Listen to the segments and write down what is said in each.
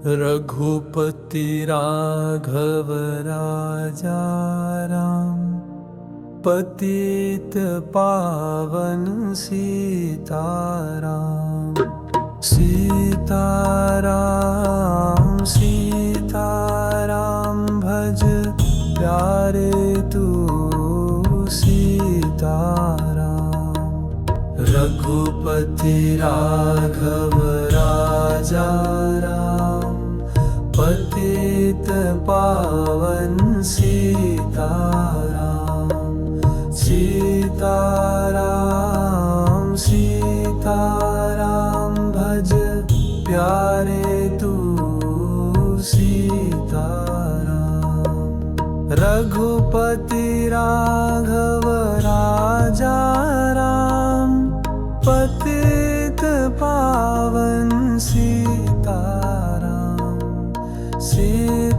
रघुपति राघव राजा राम, पतित पावन सीताराम। सीताराम सीताराम भज प्यारे तू सीताराम। रघुपति राघव राजा राम, पतित पावन सीताराम। सीताराम सीताराम भज प्यारे तू सीताराम। रघुपति राघव राजा राम, पतित पावन सीताराम। सीताराम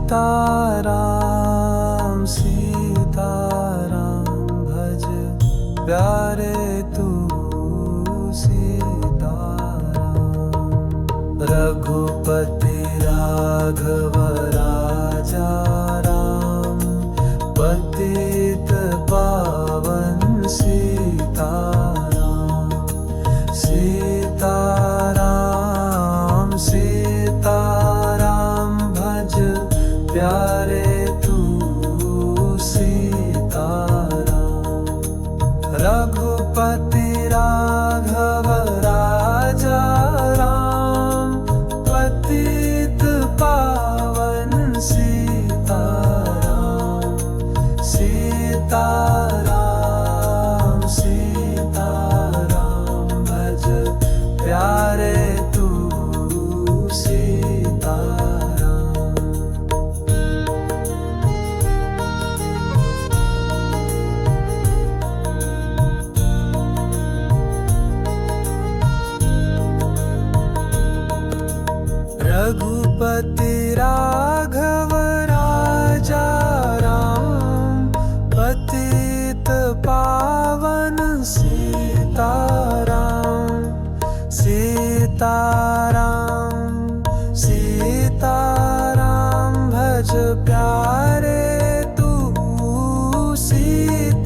सीताराम भज प्यारे तू सीताराम। रघुपति राघव राजा राम, पतित पावन सीताराम। सीताराम सीताराम भज प्यारे तू सीताराम। रघुपति राघव राजा राम, पतित पावन सीताराम। सीताराम सीताराम भज प्यारे तू सीताराम। रघुपति राघव राजा राम, पतित पावन सीताराम। सीताराम सीताराम भज प्यारे तू सीताराम।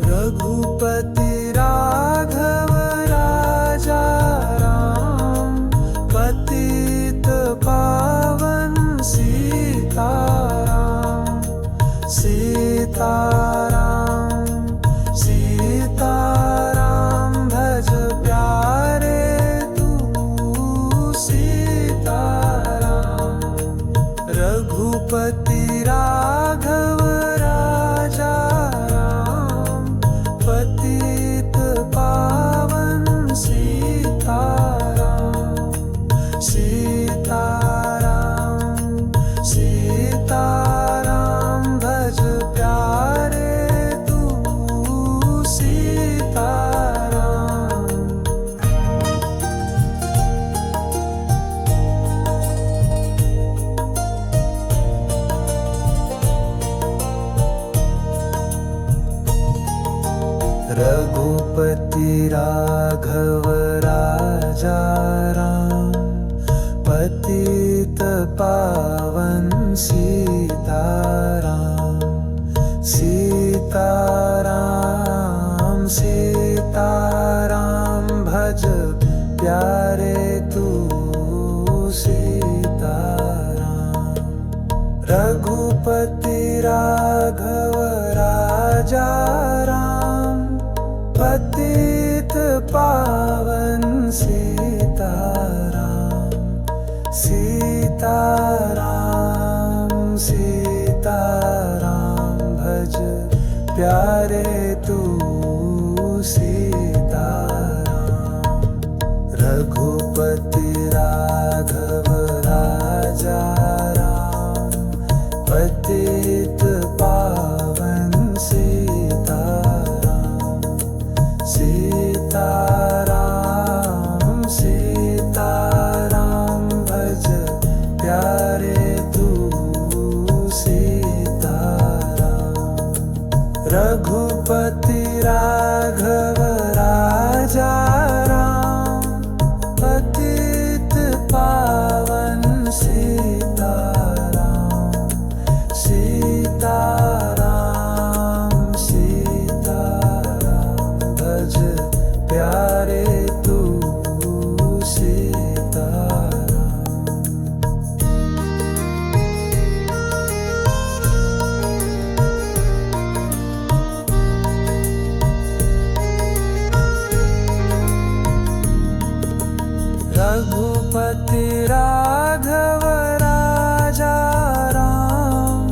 रघुपति राघव राजा राम, पतित पावन सीताराम। सीताराम सीताराम भज प्यारे तू सीताराम। रघुपति राघव राजा राम, पतित पावन सीताराम। सीताराम सीताराम भज प्यारे तू सीताराम। रघुपति राघव राजा राम, पतित पावन सीताराम। सीताराम सीताराम भज प्यारे तू सीताराम। रघुपति राघव राजा राम, पतित पावन सीताराम। सीताराम सीताराम भज प्यारे तू सीताराम। रघुपति राघव राजा राम, पतित पावन सीताराम। सीताराम सीताराम भज प्यारे तू सीताराम। रघुपति राघव राजा राम, पतित सीताराम सीताराम सीताराम भज प्यारे तू सीताराम। रघुपति राघव राजा राम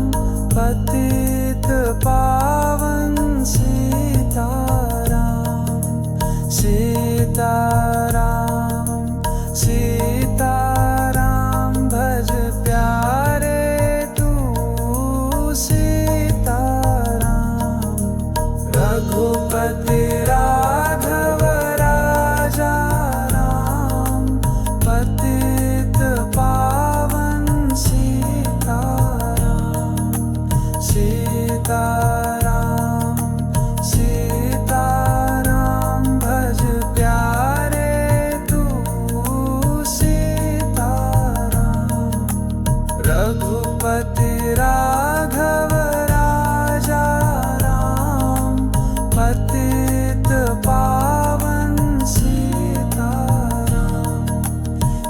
पतित पावन सीताराम सीताराम सीताराम भज प्यारे तू सीताराम। रघुपति राघव राजा राम पतित पावन सीताराम सीताराम सीताराम भज प्यारे तू सीताराम। रघुपति राघव राजा राम पतित पावन सीताराम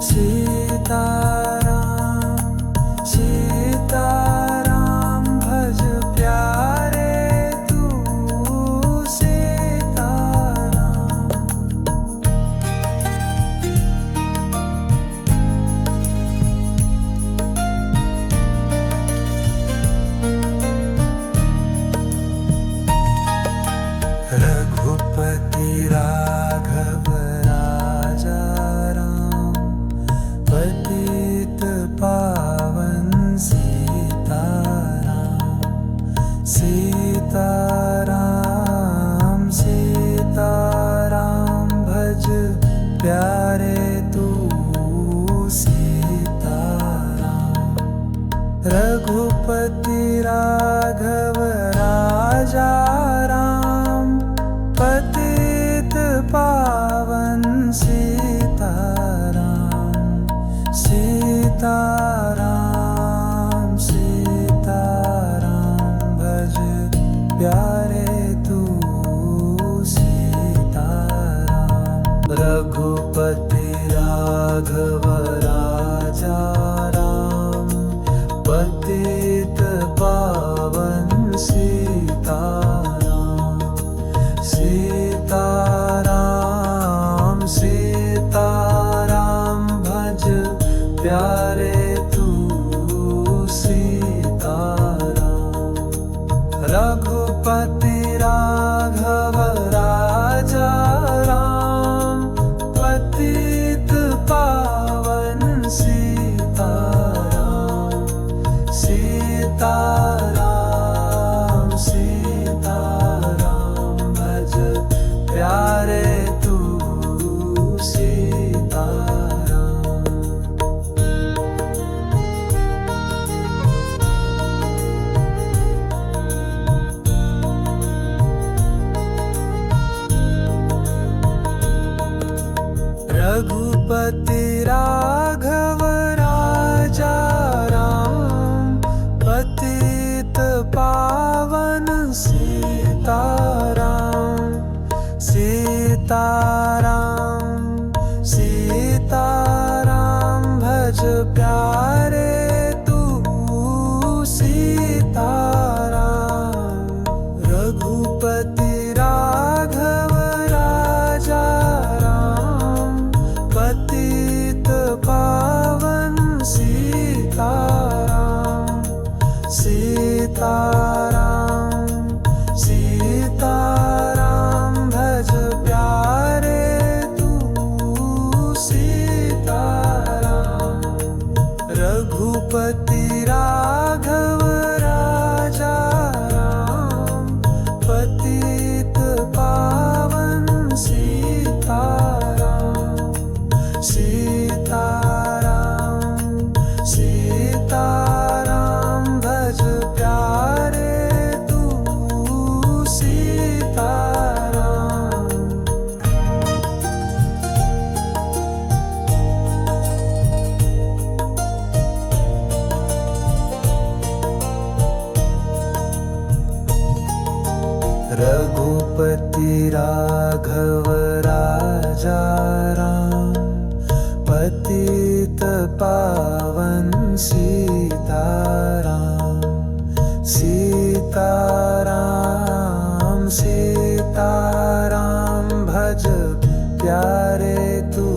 सीताराम सीताराम भज प्यारे तू सीताराम। रघुपति राघव राजा राम पतित पावन सीताराम सीताराम सीताराम भज प्यारे तू सीताराम। रघुपति राघव राजा राम पतित पावन सीताराम सीताराम सीताराम भज प्यारे तू सीताराम। रघुपति राघव राजा राम पतित पावन सीताराम सीताराम सीताराम भज प्यारे तू सीताराम। रघुपति राघव राजा राम पतित पावन सीताराम सीताराम सीताराम भज प्यारे तू सीताराम। रघुपति राघव राजा राम पतित पावन सीताराम सीताराम सीताराम भज प्यारे तू सीताराम। रघुपति राघव राजा राम पतित पावन सीताराम सीताराम सीताराम भज प्यारे तू सीताराम। रघुपति राघव राजा राम पतित पावन सीताराम सीताराम सीताराम भज प्यारे तू सीताराम। पतित पावन सीताराम सीताराम सीताराम भज प्यारे तू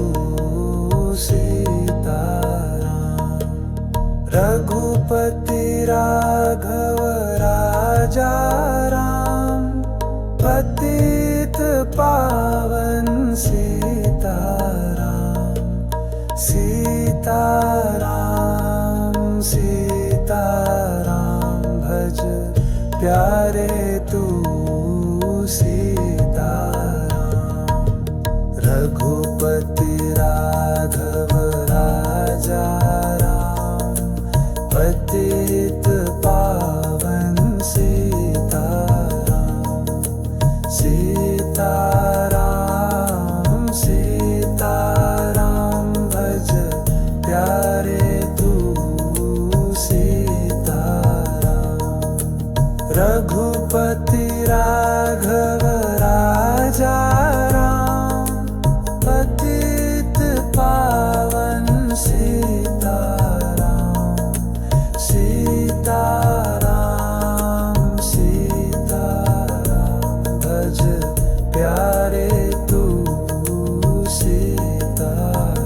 सीताराम रघुपति राघव राजा राम पतित पावन सीताराम सीताराम सीताराम भज प्यारे तू सीताराम रघुपति राघव राजा राम पतित पावन सीताराम सीताराम सीताराम भज प्यारे तू सीताराम रघुपति राघव राजा राम पतित पावन सीताराम सीताराम सीताराम भज प्यारे तू सीताराम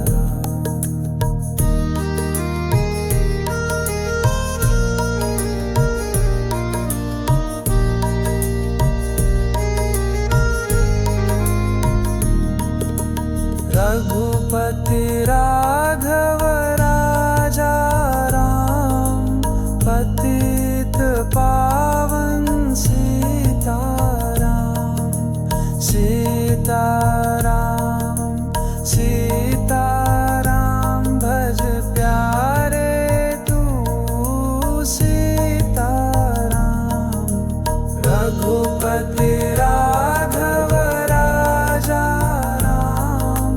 रघुपति राघव राजा राम पतित पावन सीताराम सीताराम सीताराम भज प्यारे तू सीताराम रघुपति राघव राजा राम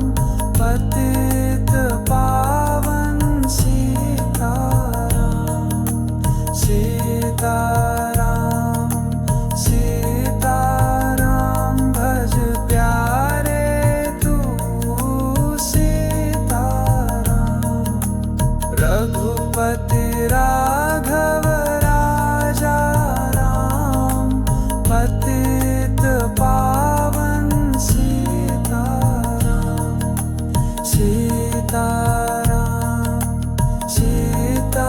पतित पावन सीताराम सीताराम सीताराम भज प्यारे तू सीताराम रघुपति राघव राजा राम पतित पावन सीताराम सीताराम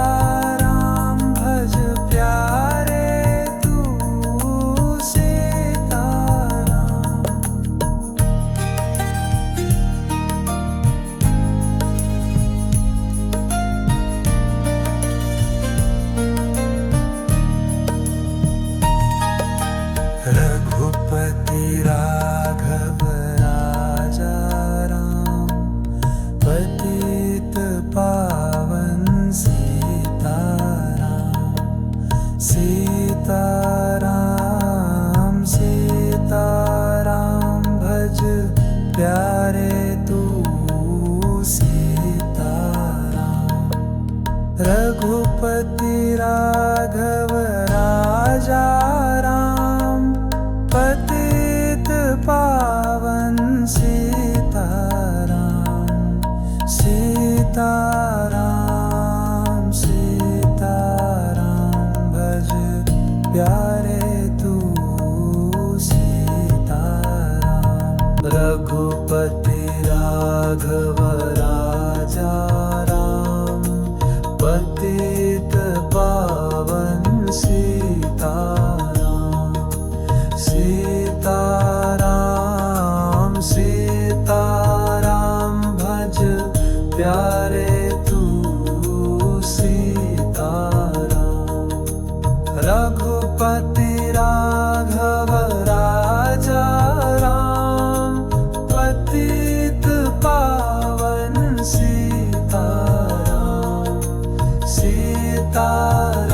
सीताराम भज प्यारे तू सीताराम रघुपति राघव राजा राम पतित पावन सीताराम सीताराम सीताराम भज प्यारे तू सीताराम रघुपति राघव राजा राम पतित पावन सीताराम सीताराम सीताराम भज प्यारे तू सीताराम रघुपति राघव राजा राम पतित पावन सीताराम सीताराम सीताराम भज प्यारे तू सीताराम रघुपति राघव राजा राम पतित पावन सीताराम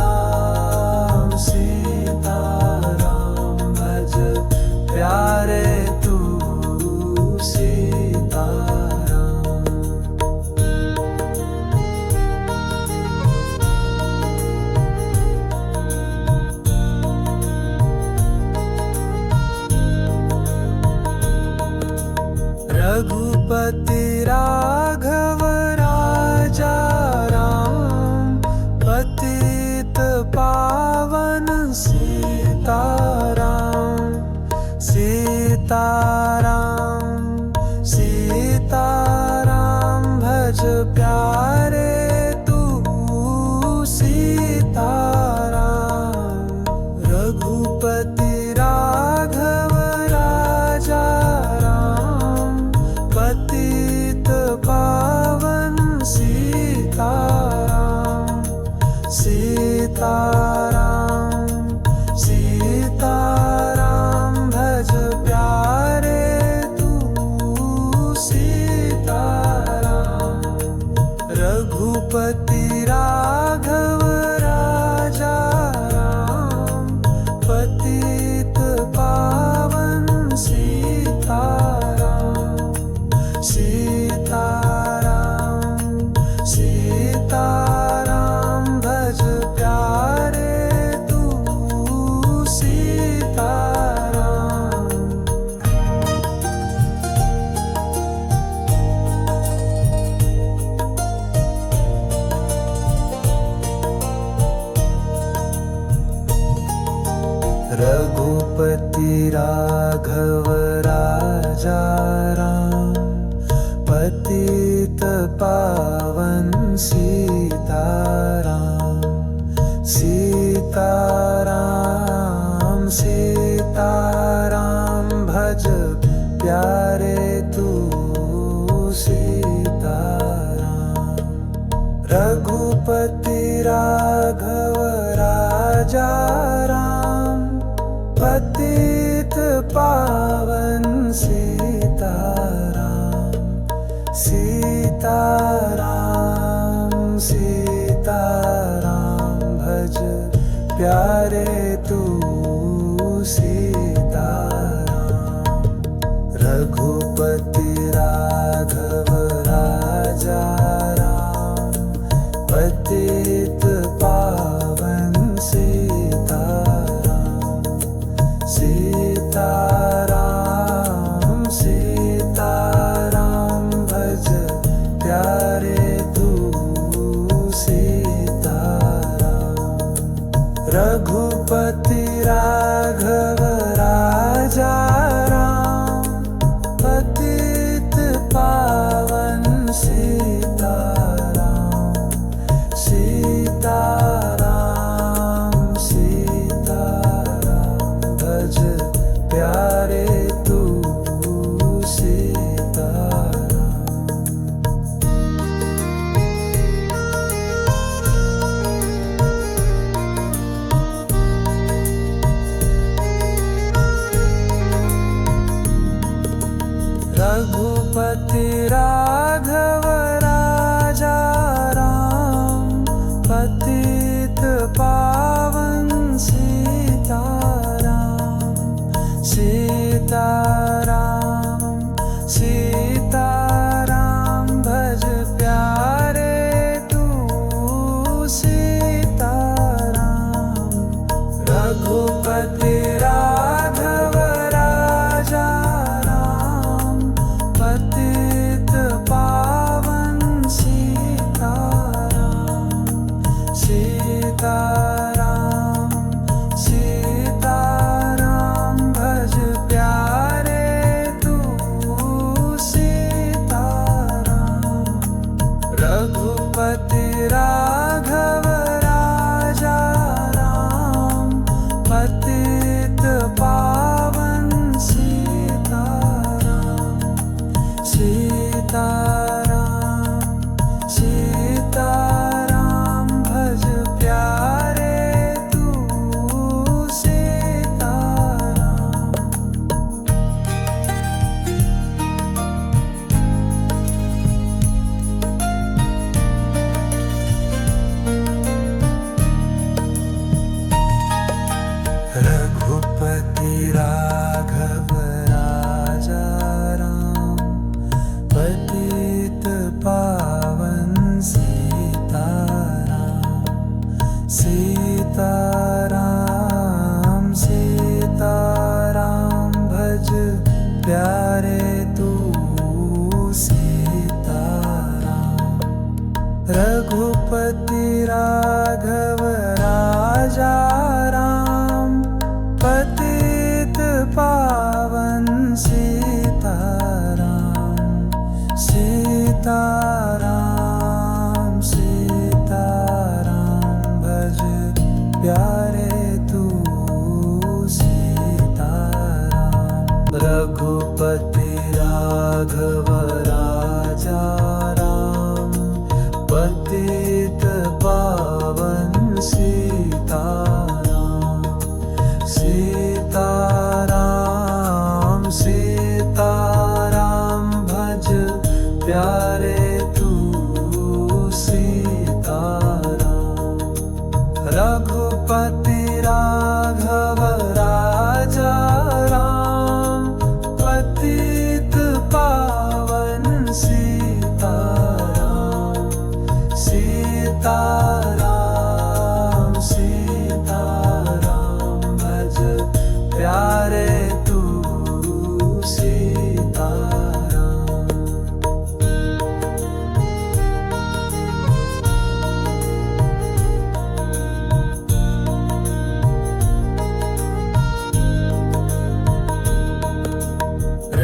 सीताराम सीताराम भज प्यारे तू सीताराम रघुपति राघव प्यारे तू सीताराम। रघुपति राघव राजा राम, पतित पावन सीताराम। सीताराम सीताराम भज प्यारे तू सीताराम। रघुपति राघव राजा राम, पतित पावन सीताराम। सीताराम सीताराम भज प्यारे तू सीताराम। रघुपति राघव राजा राम, पतित पावन सीताराम। सीताराम सीताराम भज प्यारे तू सीताराम। रघुपति राघव राजा राम, पतित पावन सीताराम। सीताराम सीताराम भज प्यारे तू सीताराम। रघुपति राघव राजा राम, पतित पावन सीताराम। सीताराम सीताराम भज प्यारे तू सीताराम। रघुपति राघव राजा राम, पतित पावन सीताराम। सीताराम सीताराम भज प्यारे तू सीताराम। रघुपति राघव राजा राम, पतित पावन सीताराम। सीताराम सीताराम भज प्यारे तू सीताराम। रघुपति राघव राजा राम, पतित पावन सीताराम। सीताराम सीताराम भज प्यारे तू सीताराम। रघुपति राघव राजा राम, पतित पावन सीताराम। सीताराम सीताराम भज प्यारे तू सीताराम। रघुपति राघव राजा राम, पतित पावन सीताराम। सीताराम सीताराम भज प्यारे तू सीताराम। रघुपति राघव राजा राम, पतित पावन सीताराम। सीताराम पतित पावन सीताराम सीताराम सीताराम भज प्यारे तू सीताराम रघुपति राघव राजा राम पतित पावन सीताराम सीताराम सीताराम भज प्यारे तू सीताराम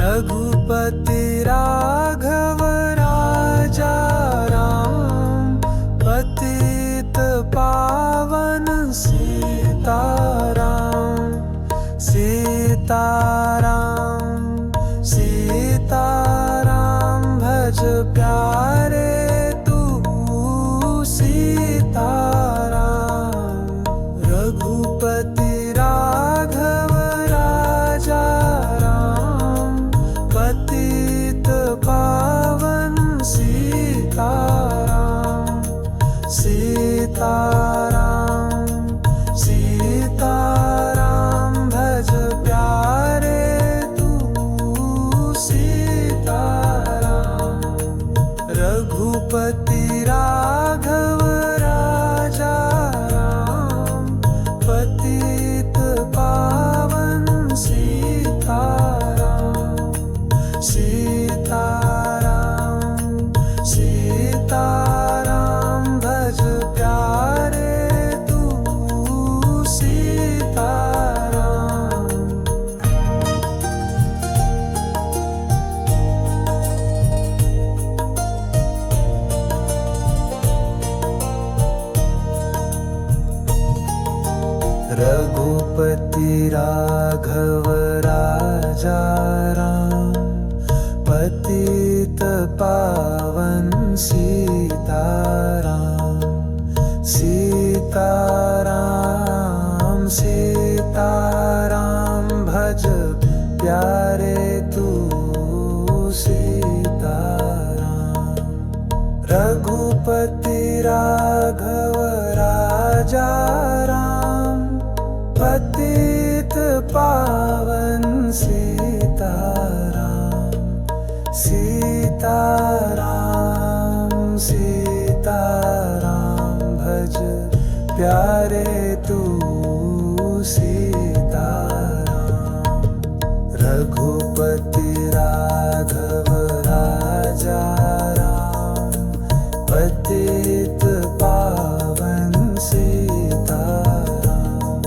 रघुपति राघव राजा राम पतित पावन सीताराम सीताराम सीताराम भज प्यारे तू सीताराम रघुपति राघव राजा राम पतित पावन सीताराम सीताराम सीताराम भज प्यारे तू सीताराम रघुपति राघव राजा राम पतित पावन सीताराम सीताराम सीताराम भज प्यारे तू सीताराम रघुपति राघव राजा राम पतित पावन सीताराम सीताराम सीताराम भज प्यारे तू सीताराम रघुपति राघव राजा राम पतित पावन सीताराम सीताराम सीताराम भज प्यारे तू सीताराम रघुपति राघव राजा राम पतित पावन सीताराम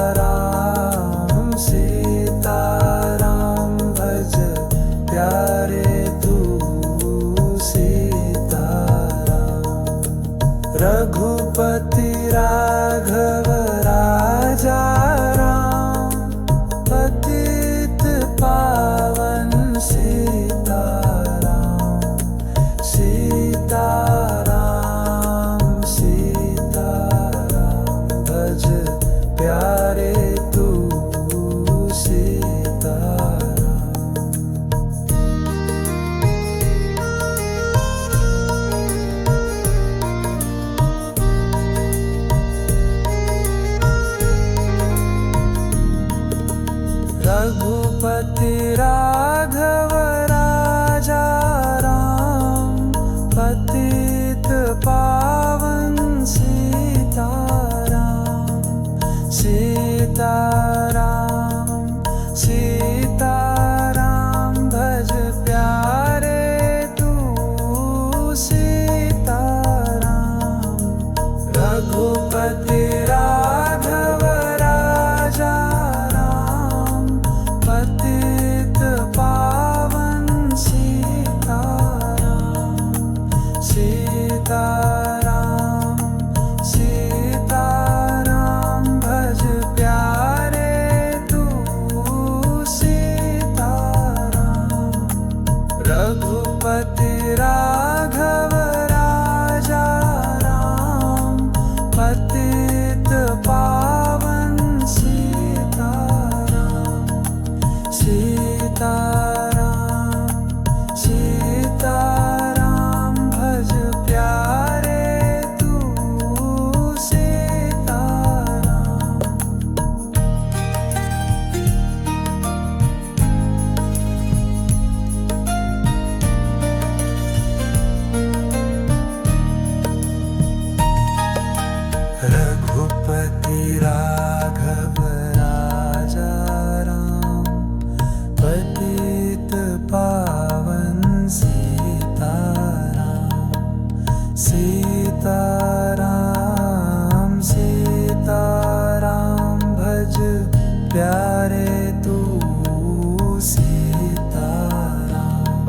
सीताराम सीताराम भज प्यारे तू सीताराम रघुपति राघव राजा राम पतित पावन सीताराम सीताराम सीताराम भज प्यारे तू सीताराम सीताराम सीताराम भज प्यारे तू सीताराम।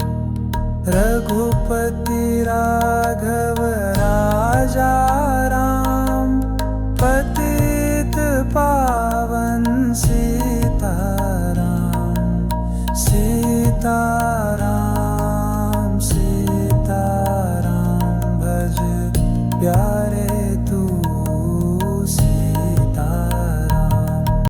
रघुपति राम